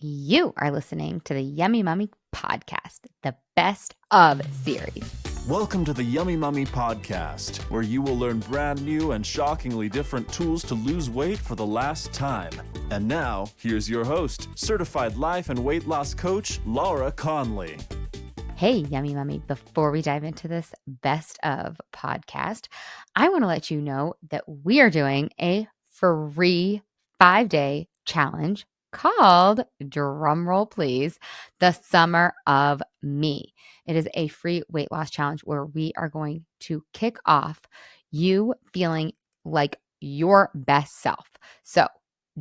You are listening to the Yummy Mummy Podcast, the best of series. Welcome to the Yummy Mummy Podcast, where you will learn brand new and shockingly different tools to lose weight for the last time. And now, here's your host, certified life and weight loss coach, Laura Conley. Hey, Yummy Mummy, before we dive into this best of podcast, I want to let you know that we are doing a free 5-day challenge called, drumroll please, the Summer of Me. It is a free weight loss challenge where we are going to kick off you feeling like your best self. So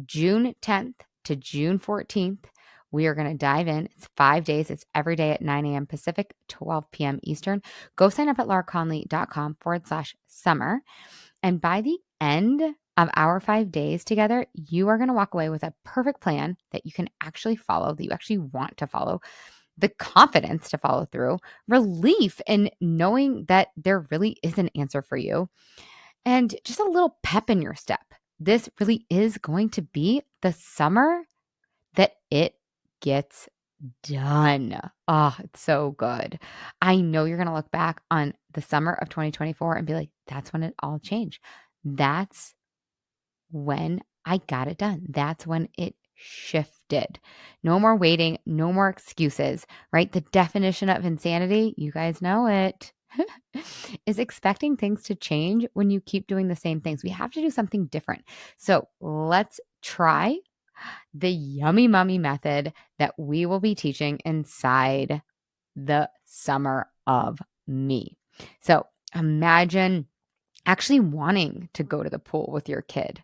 June 10th to June 14th, we are going to dive in. It's 5 days. It's every day at 9 a.m. Pacific, 12 p.m. Eastern. Go sign up at lauraconley.com/summer. And by the end of our 5 days together, you are going to walk away with a perfect plan that you can actually follow, that you actually want to follow, the confidence to follow through, relief in knowing that there really is an answer for you, and just a little pep in your step. This really is going to be the summer that it gets done. Oh, it's so good. I know you're going to look back on the summer of 2024 and be like, that's when it all changed. That's when I got it done. That's when it shifted. No more waiting, no more excuses, right? The definition of insanity, you guys know it, is expecting things to change when you keep doing the same things. We have to do something different. So let's try the Yummy Mummy method that we will be teaching inside the Summer of Me. So imagine actually wanting to go to the pool with your kid,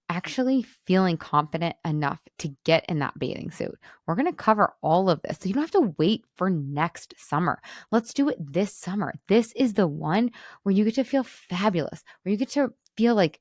actually feeling confident enough to get in that bathing suit. We're going to cover all of this, so you don't have to wait for next summer. Let's do it this summer. This is the one where you get to feel fabulous, where you get to feel like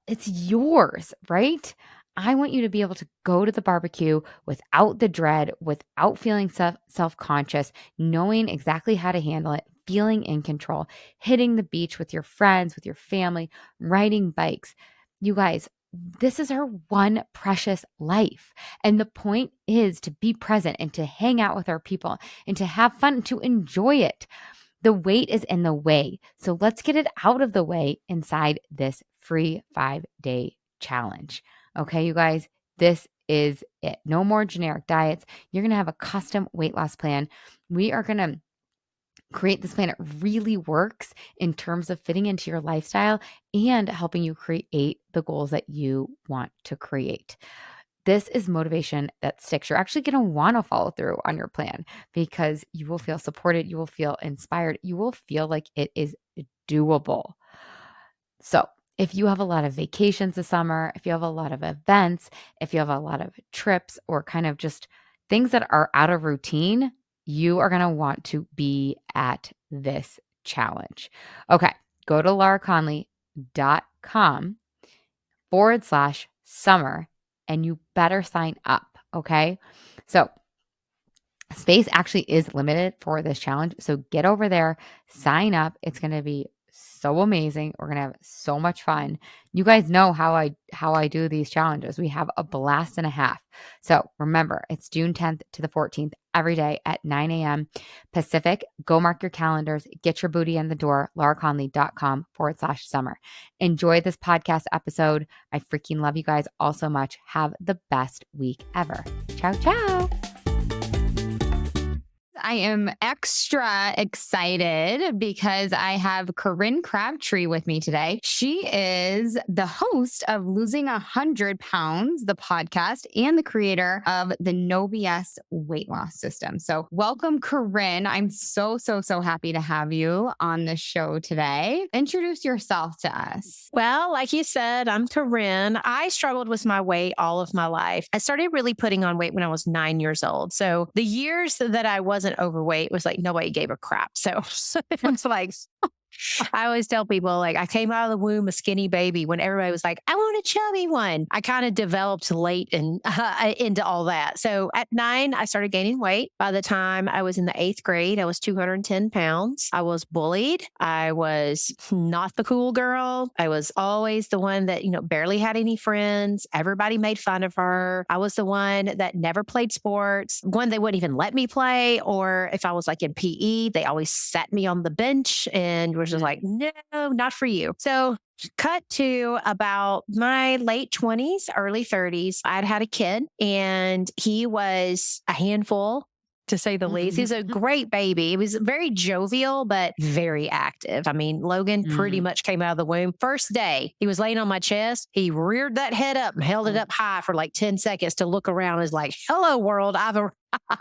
it's yours, right? I want you to be able to go to the barbecue without the dread, without feeling self-conscious, knowing exactly how to handle it, feeling in control, hitting the beach with your friends, with your family, riding bikes. You guys, this is our one precious life. And the point is to be present and to hang out with our people and to have fun and to enjoy it. The weight is in the way. So let's get it out of the way inside this free 5-day challenge. Okay, you guys, this is it. No more generic diets. You're going to have a custom weight loss plan. We are going to create this plan. It really works in terms of fitting into your lifestyle and helping you create the goals that you want to create. This is motivation that sticks. You're actually going to want to follow through on your plan because you will feel supported. You will feel inspired. You will feel like it is doable. So if you have a lot of vacations this summer, if you have a lot of events, if you have a lot of trips or kind of just things that are out of routine, you are going to want to be at this challenge. Okay, go to lauraconley.com/summer and you better sign up. Okay. So space actually is limited for this challenge. So get over there, sign up. It's going to be so amazing. We're going to have so much fun. You guys know how I do these challenges. We have a blast and a half. So remember, it's June 10th to the 14th every day at 9 a.m. Pacific. Go mark your calendars. Get your booty in the door. lauraconley.com/summer. Enjoy this podcast episode. I freaking love you guys all so much. Have the best week ever. Ciao, ciao. I am extra excited because I have Corinne Crabtree with me today. She is the host of Losing 100 Pounds, the podcast, and the creator of the No BS Weight Loss System. So welcome, Corinne. I'm so happy to have you on the show today. Introduce yourself to us. Well, like you said, I'm Corinne. I struggled with my weight all of my life. I started really putting on weight when I was 9 years old. So the years that I wasn't overweight was like nobody gave a crap. So it was like I always tell people, like, I came out of the womb a skinny baby when everybody was like, I want a chubby one. I kind of developed late and into all that. So at 9, I started gaining weight. By the time I was in the 8th grade, I was 210 pounds. I was bullied. I was not the cool girl. I was always the one that, barely had any friends. Everybody made fun of her. I was the one that never played sports, one they wouldn't even let me play. Or if I was like in PE, they always sat me on the bench and was just like, no, not for you. So cut to about my late 20s, early 30s, I'd had a kid and he was a handful, to say the least. He was a great baby. He was very jovial, but very active. I mean, Logan pretty much came out of the womb. First day, he was laying on my chest. He reared that head up and held it up high for like 10 seconds to look around. Is like, hello, world. Oh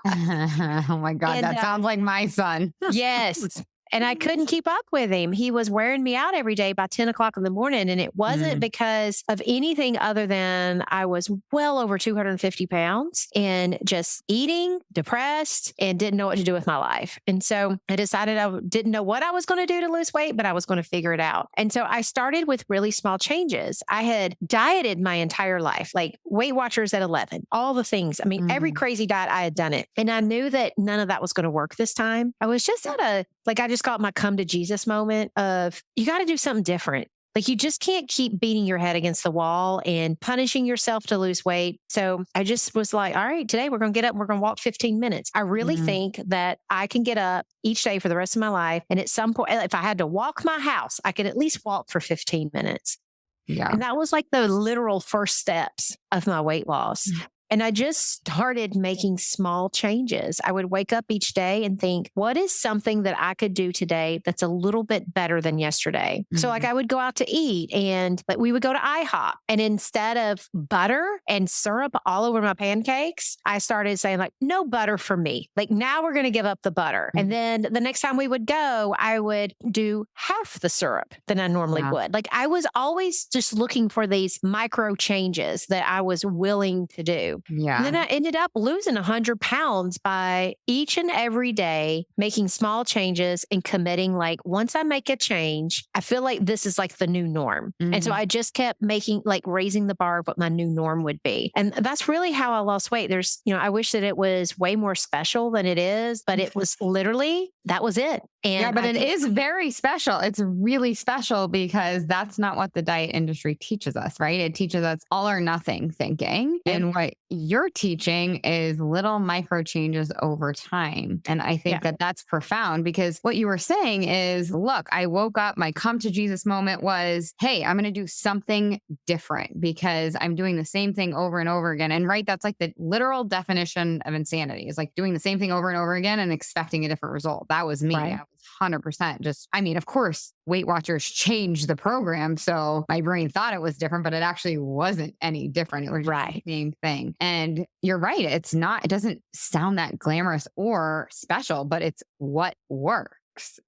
my God, that sounds like my son. Yes. And I couldn't keep up with him. He was wearing me out every day by 10 o'clock in the morning. And it wasn't because of anything other than I was well over 250 pounds and just eating, depressed, and didn't know what to do with my life. And so I decided I didn't know what I was going to do to lose weight, but I was going to figure it out. And so I started with really small changes. I had dieted my entire life, like Weight Watchers at 11, all the things. I mean, every crazy diet, I had done it. And I knew that none of that was going to work this time. I was just I just call it my come to Jesus moment of you got to do something different. Like you just can't keep beating your head against the wall and punishing yourself to lose weight. So I just was like, all right, today we're going to get up and we're going to walk 15 minutes. I really think that I can get up each day for the rest of my life. And at some point, if I had to walk my house, I could at least walk for 15 minutes. Yeah. And that was like the literal first steps of my weight loss. And I just started making small changes. I would wake up each day and think, what is something that I could do today that's a little bit better than yesterday? So like I would go out to eat and like we would go to IHOP. And instead of butter and syrup all over my pancakes, I started saying like, no butter for me. Like now we're going to give up the butter. And then the next time we would go, I would do half the syrup than I normally would. Like I was always just looking for these micro changes that I was willing to do. Yeah. And then I ended up losing 100 pounds by each and every day, making small changes and committing like, once I make a change, I feel like this is like the new norm. And so I just kept raising the bar of what my new norm would be. And that's really how I lost weight. I wish that it was way more special than it is, but it was literally, that was it. And yeah, but it is very special. It's really special because that's not what the diet industry teaches us, right? It teaches us all or nothing thinking. And what you're teaching is little micro changes over time. And I think that that's profound because what you were saying is, look, I woke up, my come to Jesus moment was, hey, I'm going to do something different because I'm doing the same thing over and over again. And right, that's like the literal definition of insanity is like doing the same thing over and over again and expecting a different result. That was me. Right. I was 100% of course, Weight Watchers changed the program. So my brain thought it was different, but it actually wasn't any different. It was just the same thing. And you're right. It doesn't sound that glamorous or special, but it's what works.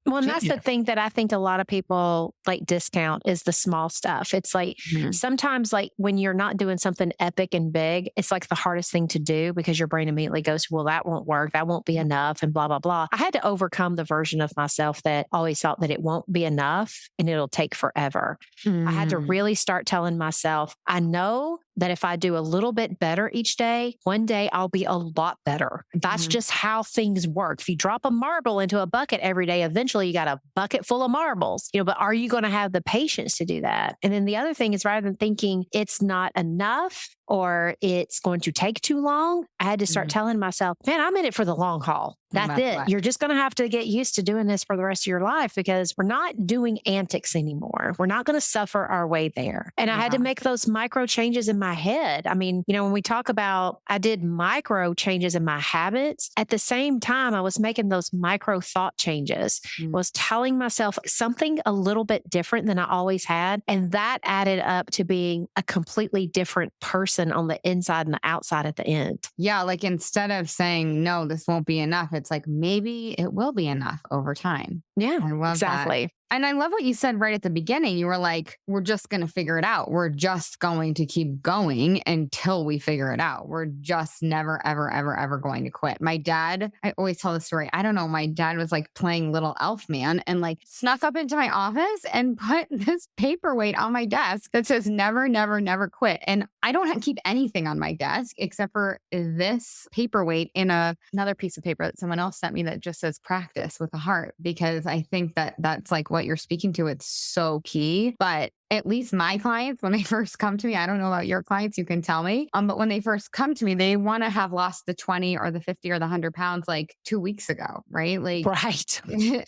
Well, and that's the thing that I think a lot of people like discount is the small stuff. It's like sometimes like when you're not doing something epic and big, it's like the hardest thing to do because your brain immediately goes, well, that won't work. That won't be enough and blah, blah, blah. I had to overcome the version of myself that always thought that it won't be enough and it'll take forever. I had to really start telling myself, I know that if I do a little bit better each day, one day I'll be a lot better. That's just how things work. If you drop a marble into a bucket every day, eventually you got a bucket full of marbles, but are you going to have the patience to do that? And then the other thing is rather than thinking it's not enough or it's going to take too long, I had to start telling myself, man, I'm in it for the long haul. That's it. You're just going to have to get used to doing this for the rest of your life because we're not doing antics anymore. We're not going to suffer our way there. And I had to make those micro changes in my head. I mean, when we talk about, I did micro changes in my habits. At the same time, I was making those micro thought changes. I was telling myself something a little bit different than I always had. And that added up to being a completely different person on the inside and the outside at the end. Yeah. Like instead of saying, no, this won't be enough, it's like, maybe it will be enough over time. Yeah, I love exactly. that. And I love what you said right at the beginning. You were like, we're just going to figure it out. We're just going to keep going until we figure it out. We're just never, ever, ever, ever going to quit. My dad, I always tell the story. I don't know. My dad was like playing little elf man and like snuck up into my office and put this paperweight on my desk that says never, never, never quit. And I don't keep anything on my desk except for this paperweight in another piece of paper that someone else sent me that just says practice with a heart, because I think that that's like what you're speaking to. It's so key. But at least my clients, when they first come to me, I don't know about your clients, you can tell me. But when they first come to me, they want to have lost the 20 or the 50 or the 100 pounds like 2 weeks ago, right? Like, right.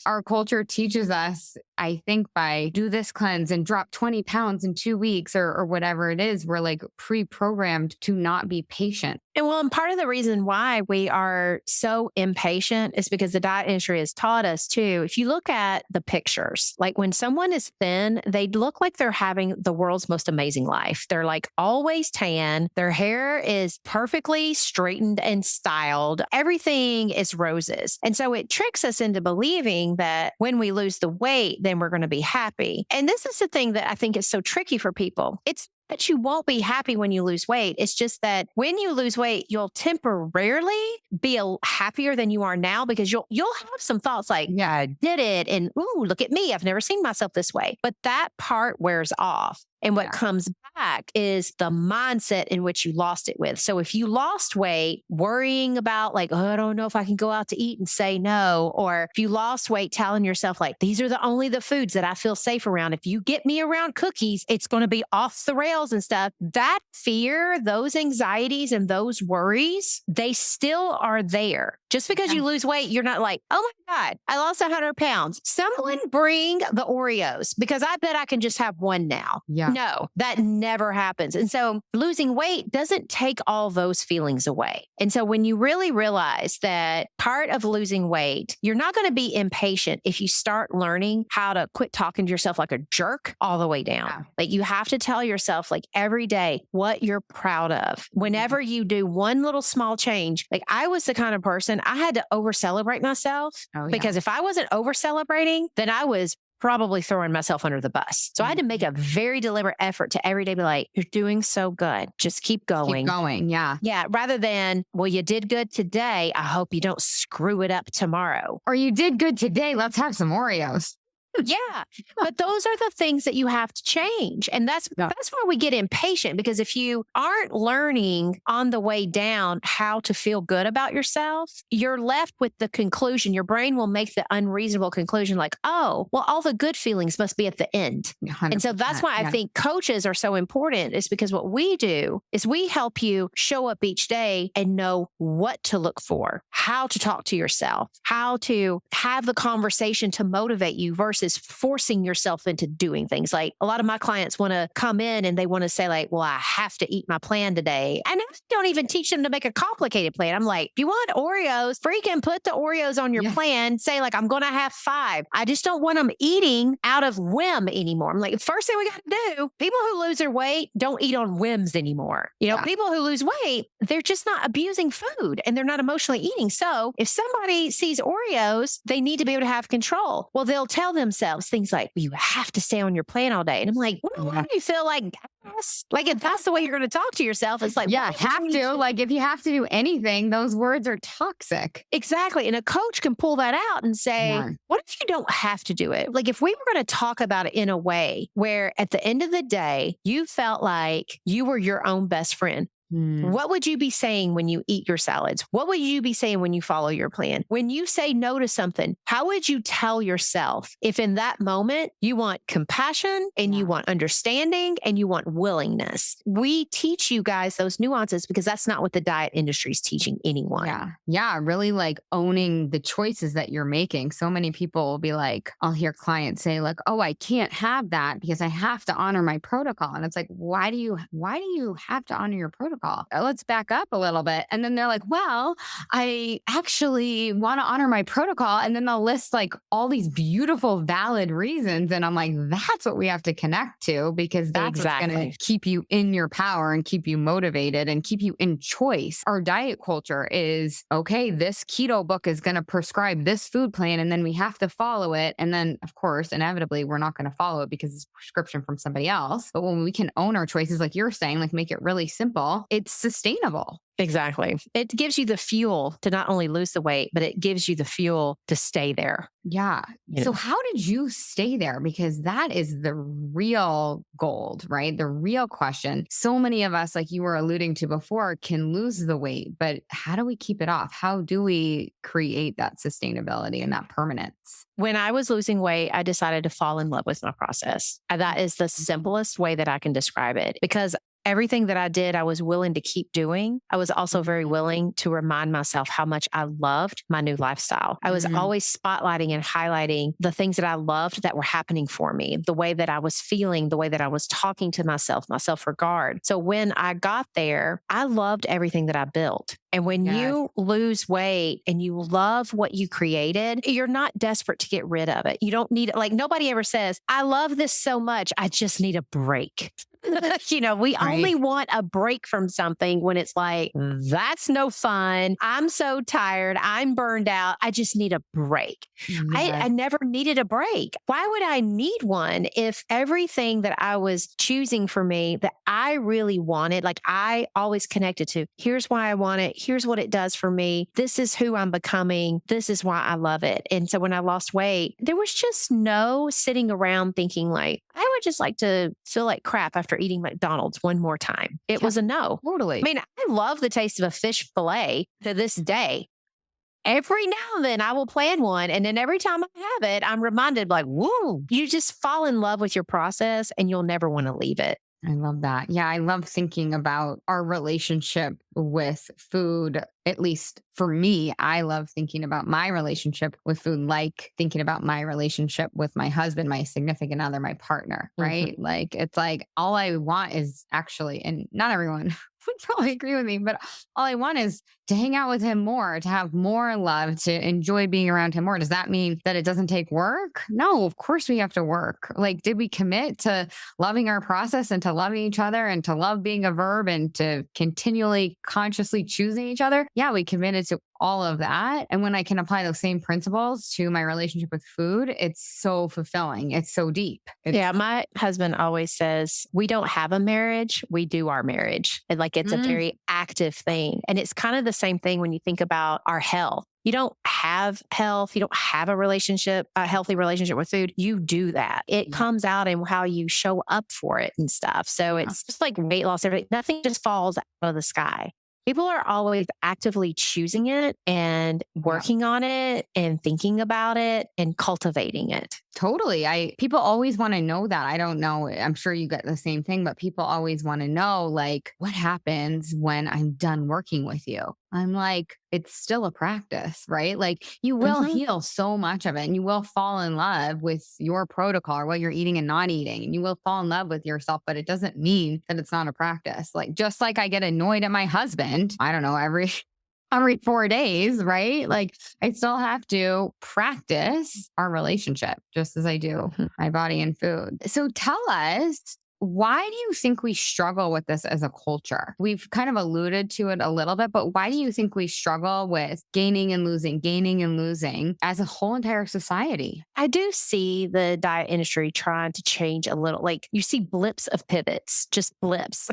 Our culture teaches us, I think, by do this cleanse and drop 20 pounds in 2 weeks or whatever it is. We're like pre-programmed to not be patient. And part of the reason why we are so impatient is because the diet industry has taught us too. If you look at the pictures, like when someone is thin, they look like they're having the world's most amazing life. They're like always tan. Their hair is perfectly straightened and styled. Everything is roses. And so it tricks us into believing that when we lose the weight, then we're going to be happy. And this is the thing that I think is so tricky for people. It's that you won't be happy when you lose weight. It's just that when you lose weight, you'll temporarily be happier than you are now, because you'll have some thoughts like, yeah, I did it. And ooh, look at me. I've never seen myself this way. But that part wears off. And what comes back is the mindset in which you lost it with. So if you lost weight worrying about like, oh, I don't know if I can go out to eat and say no, or if you lost weight telling yourself like, these are only the foods that I feel safe around. If you get me around cookies, it's going to be off the rails and stuff. That fear, those anxieties and those worries, they still are there. Just because you lose weight, you're not like, oh my God, I lost 100 pounds. Someone bring the Oreos because I bet I can just have one now. Yeah. No, that never happens. And so losing weight doesn't take all those feelings away. And so when you really realize that part of losing weight, you're not going to be impatient if you start learning how to quit talking to yourself like a jerk all the way down. Yeah. Like you have to tell yourself like every day what you're proud of. Whenever you do one little small change, like I was the kind of person, I had to over celebrate myself because if I wasn't over celebrating, then I was probably throwing myself under the bus. So I had to make a very deliberate effort to every day be like, you're doing so good. Just keep going. Keep going. Yeah. Yeah. Rather than, well, you did good today. I hope you don't screw it up tomorrow. Or you did good today. Let's have some Oreos. Yeah. But those are the things that you have to change. And that's where we get impatient, because if you aren't learning on the way down how to feel good about yourself, you're left with the conclusion. Your brain will make the unreasonable conclusion like, oh, well, all the good feelings must be at the end. 100%. And so that's why I think coaches are so important, is because what we do is we help you show up each day and know what to look for, how to talk to yourself, how to have the conversation to motivate you versus forcing yourself into doing things. Like a lot of my clients want to come in and they want to say like, well, I have to eat my plan today. And I don't even teach them to make a complicated plan. I'm like, you want Oreos? Freaking put the Oreos on your plan. Say like, I'm going to have 5. I just don't want them eating out of whim anymore. I'm like, first thing we got to do, people who lose their weight don't eat on whims anymore. You know, people who lose weight, they're just not abusing food and they're not emotionally eating. So if somebody sees Oreos, they need to be able to have control. Well, they'll tell themselves things like, well, you have to stay on your plan all day. And I'm like, why do you feel like gas? Like if that's the way you're going to talk to yourself, it's like, have to. Like if you have to do anything, those words are toxic. Exactly. And a coach can pull that out and say, what if you don't have to do it? Like if we were going to talk about it in a way where at the end of the day, you felt like you were your own best friend. What would you be saying when you eat your salads? What would you be saying when you follow your plan? When you say no to something, how would you tell yourself if in that moment you want compassion and you want understanding and you want willingness? We teach you guys those nuances because that's not what the diet industry is teaching anyone. Yeah. Really like owning the choices that you're making. So many people will be like, I'll hear clients say like, oh, I can't have that because I have to honor my protocol. And it's like, why do you have to honor your protocol? protocol. Let's back up a little bit. And then they're like, well, I actually want to honor my protocol. And then they'll list like all these beautiful, valid reasons. And I'm like, that's what we have to connect to, because that's what's going to keep you in your power and keep you motivated and keep you in choice. Our diet culture is, okay, this keto book is going to prescribe this food plan, and then we have to follow it. And then, of course, inevitably, we're not going to follow it because it's a prescription from somebody else. But when we can own our choices, like you're saying, like make it really simple, it's sustainable. Exactly. It gives you the fuel to not only lose the weight, but it gives you the fuel to stay there. Yeah. So how did you stay there? Because that is the real gold, right? The real question. So many of us, like you were alluding to before, can lose the weight, but how do we keep it off? How do we create that sustainability and that permanence? When I was losing weight, I decided to fall in love with my process. And that is the simplest way that I can describe it, because everything that I did, I was willing to keep doing. I was also very willing to remind myself how much I loved my new lifestyle. I was always spotlighting and highlighting the things that I loved that were happening for me, the way that I was feeling, the way that I was talking to myself, my self-regard. So when I got there, I loved everything that I built. And when you lose weight and you love what you created, you're not desperate to get rid of it. You don't need it. Like nobody ever says, I love this so much, I just need a break. We only want a break from something when it's like, that's no fun. I'm so tired. I'm burned out. I just need a break. I never needed a break. Why would I need one if everything that I was choosing for me that I really wanted, like I always connected to, here's why I want it. Here's what it does for me. This is who I'm becoming. This is why I love it. And so when I lost weight, there was just no sitting around thinking like, I would just like to feel like crap after eating McDonald's one more time. It was a no. Totally. I mean, I love the taste of a fish fillet to this day. Every now and then I will plan one. And then every time I have it, I'm reminded like, whoa, you just fall in love with your process and you'll never want to leave it. I love that. Yeah, I love thinking about our relationship with food. At least for me, I love thinking about my relationship with food, like thinking about my relationship with my husband, my significant other, my partner, right? Like, it's like all I want is actually, and not everyone would probably agree with me, but all I want is to hang out with him more, to have more love, to enjoy being around him more. Does that mean that it doesn't take work? No, of course we have to work. Like, did we commit to loving our process and to loving each other and to love being a verb and to continually consciously choosing each other? Yeah, we committed to all of that. And when I can apply those same principles to my relationship with food, it's so fulfilling. It's so deep. My husband always says, we don't have a marriage, we do our marriage. And like it's a very active thing. And it's kind of the same thing when you think about our health. You don't have health. You don't have a relationship, a healthy relationship with food. You do that. It comes out in how you show up for it and stuff. So it's just like weight loss. Everything. Nothing just falls out of the sky. People are always actively choosing it and working on it and thinking about it and cultivating it. Totally. People always want to know that. I don't know. I'm sure you get the same thing, but people always want to know, like, what happens when I'm done working with you? I'm like, it's still a practice, right? Like you will heal so much of it and you will fall in love with your protocol or what you're eating and not eating. And you will fall in love with yourself, but it doesn't mean that it's not a practice. Like, just like I get annoyed at my husband, I don't know, every 4 days, right? Like I still have to practice our relationship just as I do my body and food. So tell us, why do you think we struggle with this as a culture? We've kind of alluded to it a little bit, but why do you think we struggle with gaining and losing as a whole entire society? I do see the diet industry trying to change a little. Like you see blips of pivots, just blips.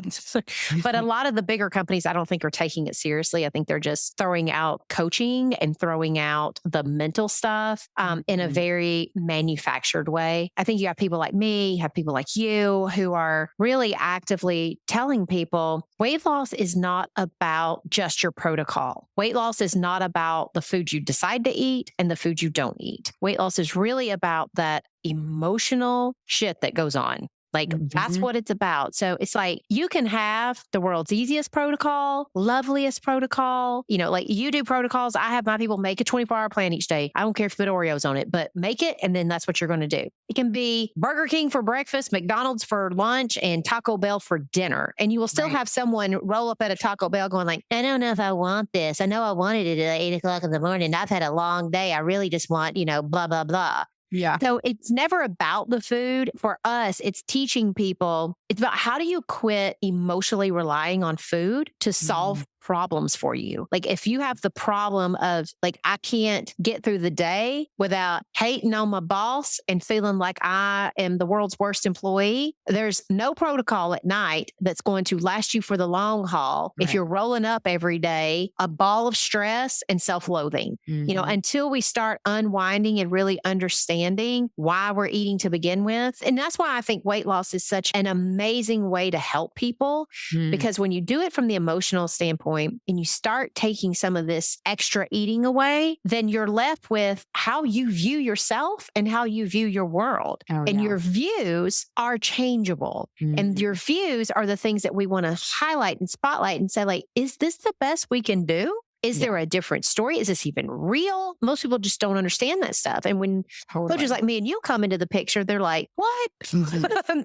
But a lot of the bigger companies, I don't think are taking it seriously. I think they're just throwing out coaching and throwing out the mental stuff in a very manufactured way. I think you have people like me, you have people like you who are really actively telling people weight loss is not about just your protocol. Weight loss is not about the food you decide to eat and the food you don't eat. Weight loss is really about that emotional shit that goes on. Like that's what it's about. So it's like you can have the world's easiest protocol, loveliest protocol. Like you do protocols. I have my people make a 24-hour plan each day. I don't care if you put Oreos on it, but make it. And then that's what you're going to do. It can be Burger King for breakfast, McDonald's for lunch, and Taco Bell for dinner. And you will still have someone roll up at a Taco Bell going like, I don't know if I want this. I know I wanted it at 8:00 in the morning. I've had a long day. I really just want, blah, blah, blah. Yeah. So it's never about the food. For us, it's teaching people. It's about how do you quit emotionally relying on food to solve problems for you. Like if you have the problem of like, I can't get through the day without hating on my boss and feeling like I am the world's worst employee, there's no protocol at night that's going to last you for the long haul. If you're rolling up every day, a ball of stress and self-loathing, until we start unwinding and really understanding why we're eating to begin with. And that's why I think weight loss is such an amazing way to help people, because when you do it from the emotional standpoint, and you start taking some of this extra eating away, then you're left with how you view yourself and how you view your world. And your views are changeable. And your views are the things that we want to highlight and spotlight and say, like, is this the best we can do? Is there a different story? Is this even real? Most people just don't understand that stuff. And when coaches like me and you come into the picture, they're like, what?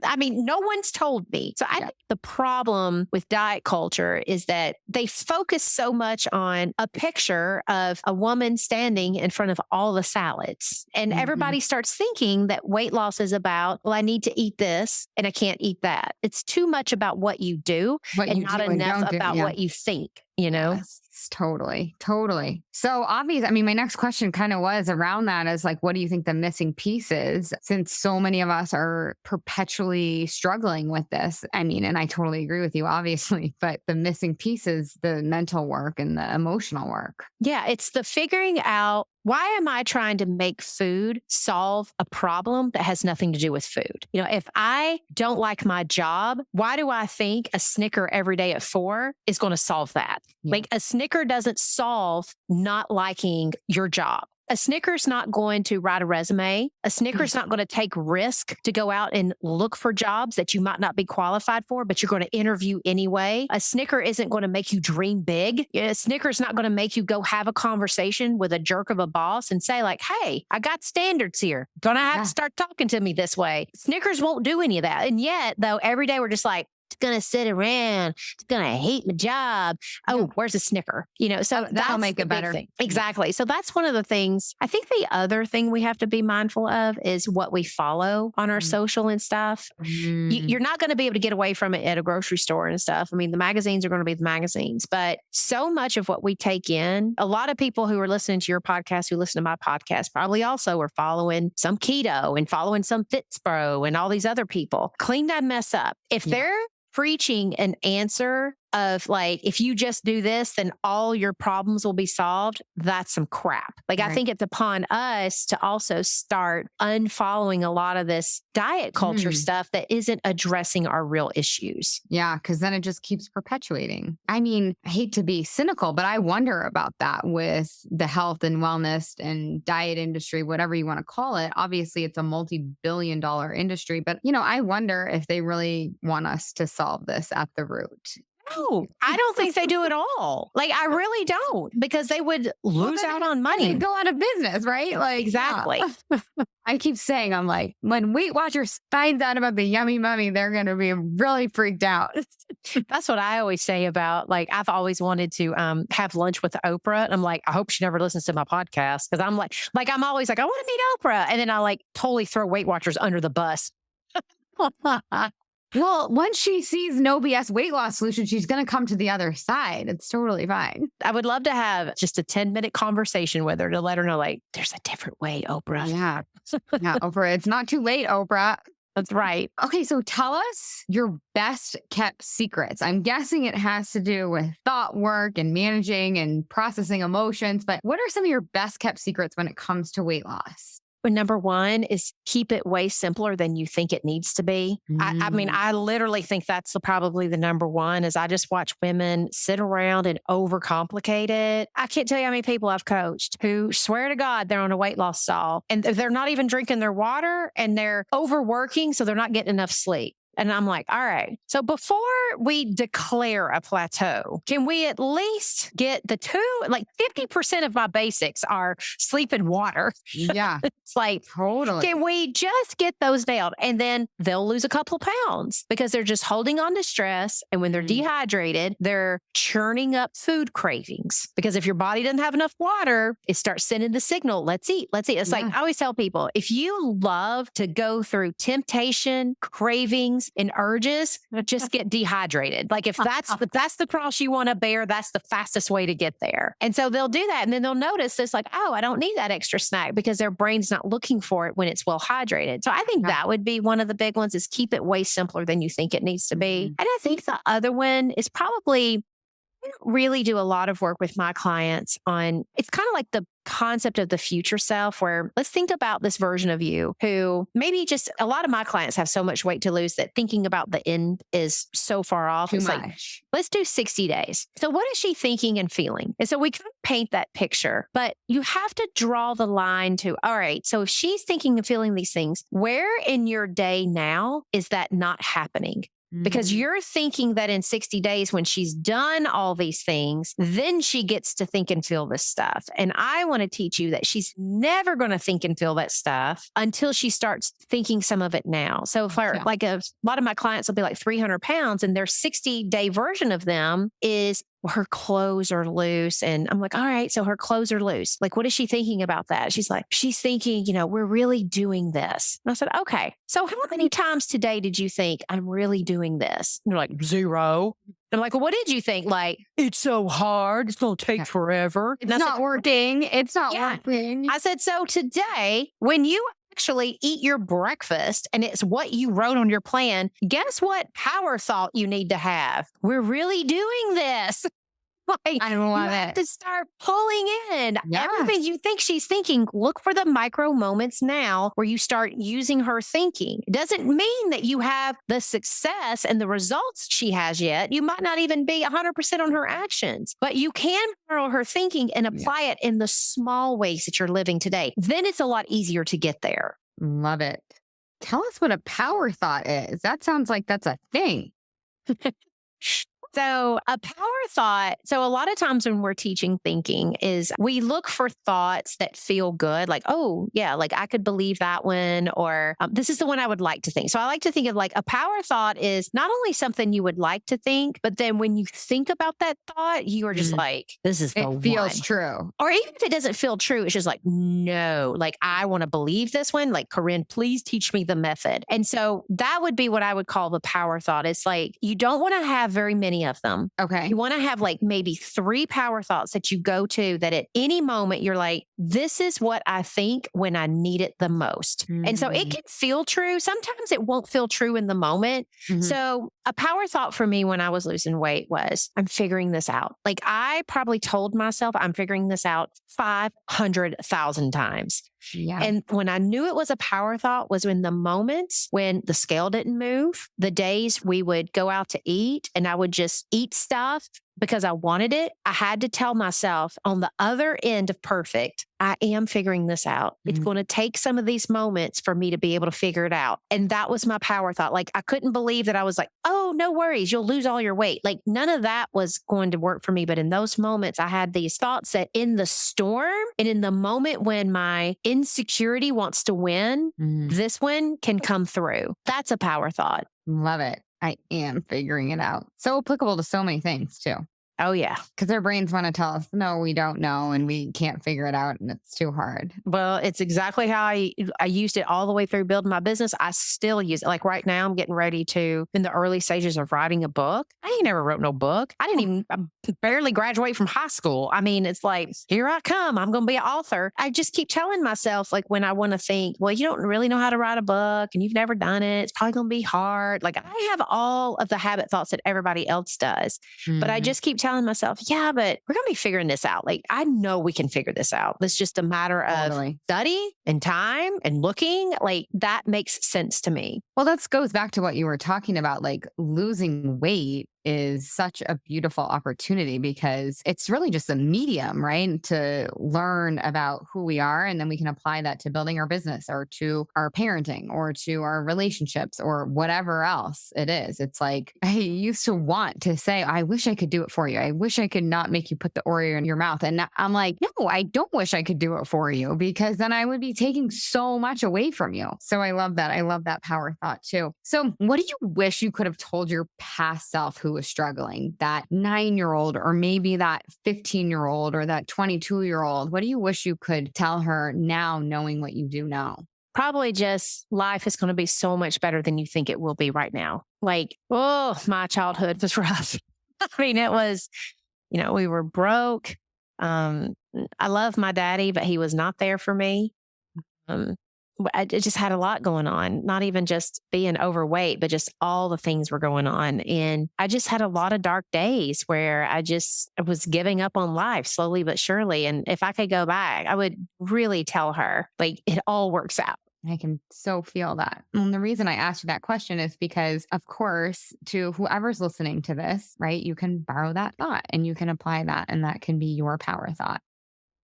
I mean, no one's told me. So I think the problem with diet culture is that they focus so much on a picture of a woman standing in front of all the salads. And everybody starts thinking that weight loss is about, well, I need to eat this and I can't eat that. It's too much about what you do and not enough about what you think. Yes, totally. So obvious. I mean, my next question kind of was around that is like, what do you think the missing piece is? Since so many of us are perpetually struggling with this. I mean, and I totally agree with you, obviously, but the missing piece is the mental work and the emotional work. Yeah, it's the figuring out, why am I trying to make food solve a problem that has nothing to do with food? If I don't like my job, why do I think a Snicker every day at 4 is going to solve that? Like a Snicker doesn't solve not liking your job. A Snicker's not going to write a resume. A Snicker's not going to take risk to go out and look for jobs that you might not be qualified for, but you're going to interview anyway. A Snicker isn't going to make you dream big. A Snicker's not going to make you go have a conversation with a jerk of a boss and say like, hey, I got standards here. Gonna have to start talking to me this way. Snickers won't do any of that. And yet, though, every day we're just like, it's going to sit around. It's going to hate my job. Oh, where's a Snicker? So that'll make it better. Thing. Exactly. So that's one of the things. I think the other thing we have to be mindful of is what we follow on our social and stuff. You're not going to be able to get away from it at a grocery store and stuff. I mean, the magazines are going to be the magazines, but so much of what we take in, a lot of people who are listening to your podcast, who listen to my podcast, probably also are following some keto and following some Fitspro and all these other people. Clean that mess up. If they're preaching an answer of like, if you just do this, then all your problems will be solved, that's some crap. Like, I think it's upon us to also start unfollowing a lot of this diet culture stuff that isn't addressing our real issues. Yeah, because then it just keeps perpetuating. I mean, I hate to be cynical, but I wonder about that with the health and wellness and diet industry, whatever you want to call it. Obviously, it's a multi-billion-dollar industry, but I wonder if they really want us to solve this at the root. No, I don't think they do at all. Like, I really don't, because they would lose out on money. They'd go out of business, right? Like, exactly. I keep saying, I'm like, when Weight Watchers finds out about the yummy mummy, they're going to be really freaked out. That's what I always say about, like, I've always wanted to have lunch with Oprah. And I'm like, I hope she never listens to my podcast. Cause I'm like, I'm always like, I want to meet Oprah. And then I like totally throw Weight Watchers under the bus. Well, once she sees No BS Weight Loss Solution, she's going to come to the other side. It's totally fine. I would love to have just a 10-minute conversation with her to let her know, like, there's a different way, Oprah. Yeah, Oprah. It's not too late, Oprah. That's right. Okay, so tell us your best kept secrets. I'm guessing it has to do with thought work and managing and processing emotions, but what are some of your best kept secrets when it comes to weight loss? number one is keep it way simpler than you think it needs to be. I mean, I literally think that's probably the number one is I just watch women sit around and overcomplicate it. I can't tell you how many people I've coached who swear to God they're on a weight loss stall and they're not even drinking their water and they're overworking, so they're not getting enough sleep. And I'm like, all right, so before we declare a plateau, can we at least get the 50% of my basics are sleep and water? Yeah. It's like, Totally. can we just get those nailed? And then they'll lose a couple of pounds because they're just holding on to stress. And when they're dehydrated, they're churning up food cravings because if your body doesn't have enough water, it starts sending the signal, let's eat, let's eat. It's like, I always tell people, if you love to go through temptation, cravings, and urges, just get dehydrated. Like if that's the cross you want to bear, that's the fastest way to get there. And so they'll do that. And then they'll notice it's like, oh, I don't need that extra snack because their brain's not looking for it when it's well hydrated. So I think that would be one of the big ones is keep it way simpler than you think it needs to be. And I think the other one is probably I don't really do a lot of work with my clients on, it's kind of like the concept of the future self, where let's think about this version of you who maybe just a lot of my clients have so much weight to lose that thinking about the end is so far off. Too it's much. like, let's do 60 days. So what is she thinking and feeling? And so we kind of paint that picture, but you have to draw the line to, all right, so if she's thinking and feeling these things, where in your day now is that not happening? Because you're thinking that in 60 days, when she's done all these things, then she gets to think and feel this stuff. And I want to teach you that she's never going to think and feel that stuff until she starts thinking some of it now. So for like a lot of my clients will be like 300 pounds and their 60-day version of them is her clothes are loose. And I'm like, all right, so her clothes are loose. Like, what is she thinking about that? She's like, she's thinking, we're really doing this. And I said, okay, so how many times today did you think I'm really doing this? And they're like, 0. I'm like, well, what did you think? Like, it's so hard. It's going to take forever. It's not working. It's not working. I said, so today, when you actually eat your breakfast and it's what you wrote on your plan, guess what power thought you need to have? We're really doing this. Like, I love you have it. to start pulling in everything you think she's thinking. Look for the micro moments now where you start using her thinking. It doesn't mean that you have the success and the results she has yet. You might not even be 100% on her actions, but you can borrow her thinking and apply it in the small ways that you're living today. Then it's a lot easier to get there. Love it. Tell us what a power thought is. That sounds like that's a thing. So a power thought, so a lot of times when we're teaching thinking is we look for thoughts that feel good. Like, oh yeah, like I could believe that one, or this is the one I would like to think. So I like to think of like a power thought is not only something you would like to think, but then when you think about that thought, you are just like, this is the one. It feels true. Or even if it doesn't feel true, it's just like, no, like I want to believe this one. Like, Corinne, please teach me the method. And so that would be what I would call the power thought. It's like, you don't want to have very many of them. Okay. You want to have like maybe 3 power thoughts that you go to that at any moment you're like, this is what I think when I need it the most. And so it can feel true. Sometimes it won't feel true in the moment. So a power thought for me when I was losing weight was, I'm figuring this out. Like I probably told myself I'm figuring this out 500,000 times. Yeah. And when I knew it was a power thought was when the moments when the scale didn't move, the days we would go out to eat and I would just eat stuff because I wanted it. I had to tell myself on the other end of perfect, I am figuring this out. It's going to take some of these moments for me to be able to figure it out. And that was my power thought. Like I couldn't believe that I was like, oh, no worries. You'll lose all your weight. Like none of that was going to work for me. But in those moments, I had these thoughts that in the storm and in the moment when my insecurity wants to win, this one can come through. That's a power thought. Love it. I am figuring it out. So applicable to so many things too. Oh, yeah. Because our brains want to tell us, no, we don't know and we can't figure it out and it's too hard. Well, it's exactly how I used it all the way through building my business. I still use it. Like right now, I'm getting ready to, in the early stages of writing a book. I ain't never wrote no book. I barely graduate from high school. I mean, it's like, here I come. I'm going to be an author. I just keep telling myself, like when I want to think, well, you don't really know how to write a book and you've never done it. It's probably going to be hard. Like I have all of the habit thoughts that everybody else does. But I just keep telling myself, yeah, but we're going to be figuring this out. Like, I know we can figure this out. It's just a matter of study and time and looking. Like, that makes sense to me. Well, that goes back to what you were talking about, like losing weight is such a beautiful opportunity because it's really just a medium, right? To learn about who we are. And then we can apply that to building our business or to our parenting or to our relationships or whatever else it is. It's like, I used to want to say, I wish I could do it for you. I wish I could not make you put the Oreo in your mouth. And I'm like, no, I don't wish I could do it for you because then I would be taking so much away from you. So I love that. I love that power thought too. So what do you wish you could have told your past self who was struggling, that 9-year-old or maybe that 15-year-old or that 22-year-old? What do you wish you could tell her now, knowing what you do now? Probably just life is going to be so much better than you think it will be right now. Like, oh, my childhood was rough. I mean, it was, we were broke. I love my daddy, but he was not there for me. I just had a lot going on, not even just being overweight, but just all the things were going on. And I just had a lot of dark days where I was giving up on life slowly but surely. And if I could go back, I would really tell her, like, it all works out. I can so feel that. And the reason I asked you that question is because, of course, to whoever's listening to this, right, you can borrow that thought and you can apply that, and that can be your power thought.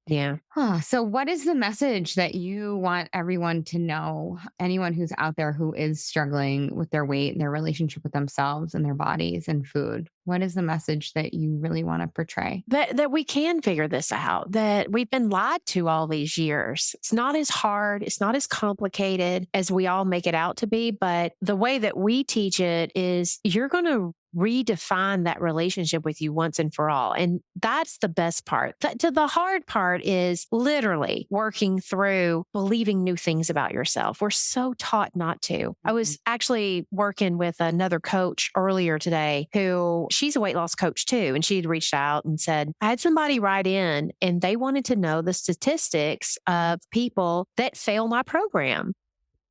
Yeah. So what is the message that you want everyone to know? Anyone who's out there who is struggling with their weight and their relationship with themselves and their bodies and food, what is the message that you really want to portray? That we can figure this out, that we've been lied to all these years. It's not as hard. It's not as complicated as we all make it out to be. But the way that we teach it is you're going to redefine that relationship with you once and for all. And that's the best part. The hard part is literally working through believing new things about yourself. We're so taught not to. I was actually working with another coach earlier today who she's a weight loss coach too. And she had reached out and said, I had somebody write in and they wanted to know the statistics of people that fail my program.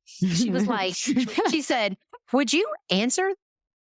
She was like, she said, would you answer?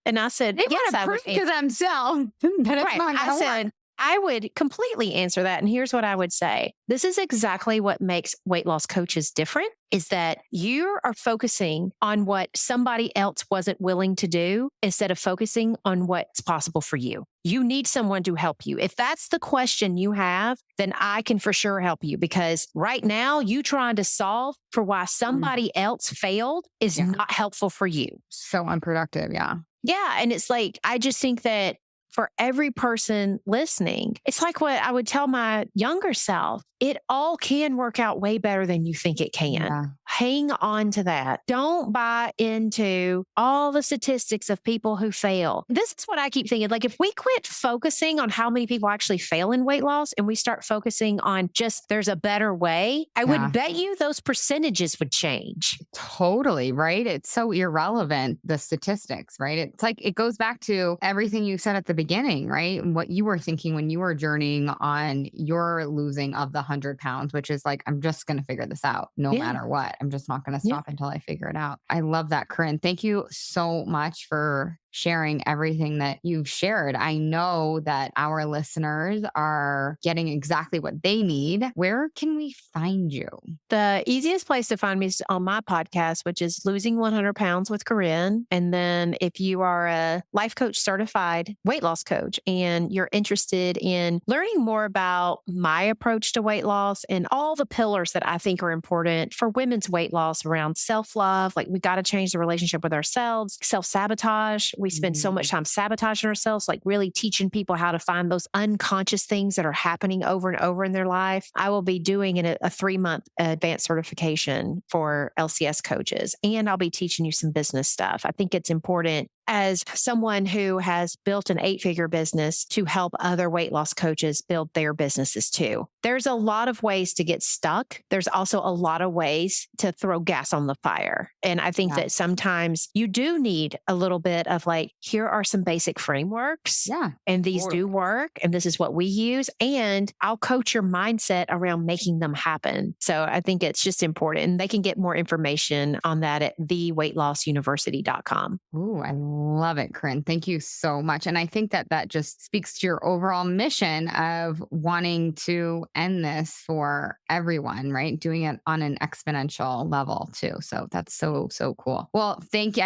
And I said, yes, I would. To themselves that it's not I said, I would completely answer that. And here's what I would say. This is exactly what makes weight loss coaches different, is that you are focusing on what somebody else wasn't willing to do instead of focusing on what's possible for you. You need someone to help you. If that's the question you have, then I can for sure help you, because right now you trying to solve for why somebody else failed is not helpful for you. So unproductive. Yeah. Yeah. And it's like, I just think that for every person listening, it's like what I would tell my younger self. It all can work out way better than you think it can. Yeah. Hang on to that. Don't buy into all the statistics of people who fail. This is what I keep thinking. Like, if we quit focusing on how many people actually fail in weight loss and we start focusing on just there's a better way, I would bet you those percentages would change. Totally, right? It's so irrelevant, the statistics, right? It's like, it goes back to everything you said at the beginning, right? What you were thinking when you were journeying on your losing of the 100 pounds, which is like, I'm just going to figure this out no matter what. I'm just not going to stop until I figure it out. I love that, Corinne. Thank you so much for sharing everything that you've shared. I know that our listeners are getting exactly what they need. Where can we find you? The easiest place to find me is on my podcast, which is Losing 100 Pounds with Corinne. And then if you are a life coach certified weight loss coach and you're interested in learning more about my approach to weight loss and all the pillars that I think are important for women's weight loss around self-love, like we got to change the relationship with ourselves, self-sabotage. We spend so much time sabotaging ourselves, like really teaching people how to find those unconscious things that are happening over and over in their life. I will be doing a 3-month advanced certification for LCS coaches, and I'll be teaching you some business stuff. I think it's important as someone who has built an 8-figure business to help other weight loss coaches build their businesses too. There's a lot of ways to get stuck. There's also a lot of ways to throw gas on the fire. And I think that sometimes you do need a little bit of like, here are some basic frameworks. Yeah. And these do work. And this is what we use. And I'll coach your mindset around making them happen. So I think it's just important. And they can get more information on that at theweightlossuniversity.com. Ooh, I love it, Corinne. Thank you so much. And I think that that just speaks to your overall mission of wanting to end this for everyone, right? Doing it on an exponential level too. So that's so, so cool. Well, thank you.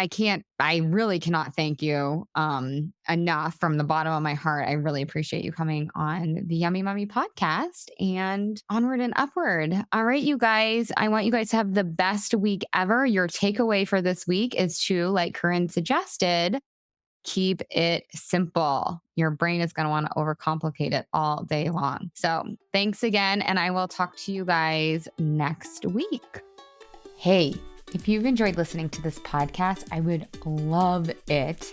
I really cannot thank you enough from the bottom of my heart. I really appreciate you coming on the Yummy Mommy podcast, and onward and upward. All right, you guys, I want you guys to have the best week ever. Your takeaway for this week is to, like Corinne suggested, keep it simple. Your brain is going to want to overcomplicate it all day long. So thanks again, and I will talk to you guys next week. Hey, if you've enjoyed listening to this podcast, I would love it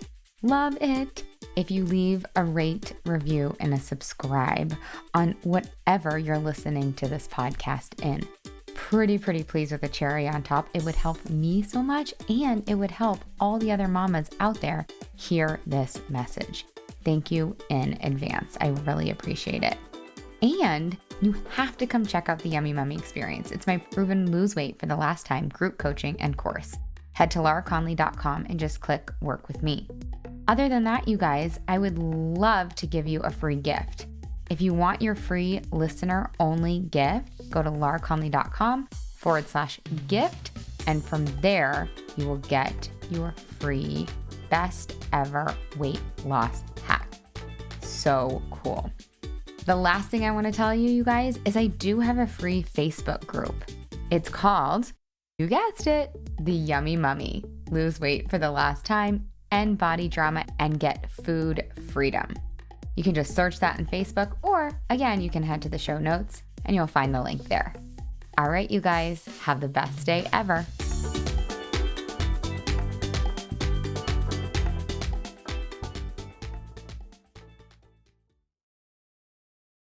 if you leave a rate, review, and a subscribe on whatever you're listening to this podcast in. Pretty pleased with a cherry on top. It would help me so much, and it would help all the other mamas out there hear this message. Thank you in advance. I really appreciate it. And you have to come check out the Yummy Mommy experience. It's my proven lose weight for the last time group coaching and course. Head to lauraconley.com and just click work with me. Other than that, you guys, I would love to give you a free gift. If you want your free listener only gift, go to lauraconley.com/gift. And from there, you will get your free best ever weight loss hack. So cool. The last thing I want to tell you, you guys, is I do have a free Facebook group. It's called, you guessed it, The Yummy Mommy. Lose weight for the last time, end body drama, and get food freedom. You can just search that in Facebook, or again, you can head to the show notes and you'll find the link there. All right, you guys, have the best day ever.